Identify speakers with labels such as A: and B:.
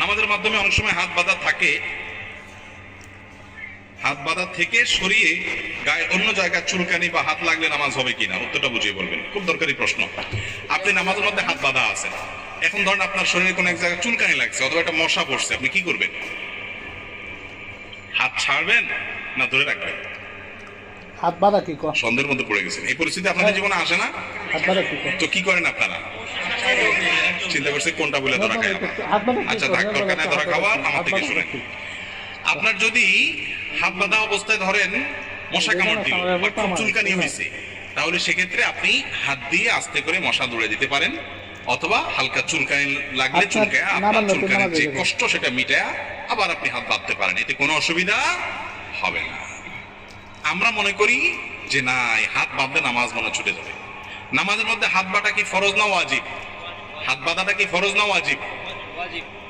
A: নামাজের মাধ্যমে অনেক সময় হাত বাঁধা থাকে, হাত বাঁধা থেকে সরিয়ে গায়ে অন্য জায়গায় চুলকানি বা হাত লাগলে নামাজ হবে কিনা, উত্তরটা বুঝিয়ে বলবেন। খুব দরকারি প্রশ্ন। আপনি নামাজের মধ্যে হাত বাঁধা আছেন, এখন ধরেন আপনার শরীরে কোনো এক জায়গায় চুলকানি লাগছে অথবা একটা মশা পড়ছে, আপনি কি করবেন? হাত ছাড়বেন না ধরে রাখবেন?
B: হাত বাঁধা কি কর,
A: সন্দেহের মধ্যে পড়ে গেছেন। এই পরিস্থিতি আপনাদের জীবনে আসে না?
B: হাত বাঁধা কি কর,
A: তো কি করেন আপনারা? চিন্তা করছে কোনটা বলে ধরা খায়।
B: হাত বাঁধা কি
A: আচ্ছা
B: কর?
A: থাক, দরকার নাই ধরা খাওয়া, আমার থেকে শুনে। আপনার যদি হাত বাঁধা অবস্থায় ধরেন মশা কামড় দিল বা খুব চুলকানি হয়েছে, তাহলে সেক্ষেত্রে আপনি হাত দিয়ে আস্তে করে মশা দৌড়ে দিতে পারেন, অথবা হালকা চুলকানি লাগলে চুলকায় আপনার চুলকানির যে কষ্ট সেটা মিটায়া আবার আপনি হাত বাঁধতে পারেন, এতে কোনো অসুবিধা হবে না। আমরা মনে করি যে না, এই হাত বাঁধলে নামাজ মনে ছুটে যাবে। নামাজের মধ্যে হাত বাঁধা কি ফরজ না ওয়াজিব? হাত বাঁধাটা কি ফরজ না ওয়াজিব?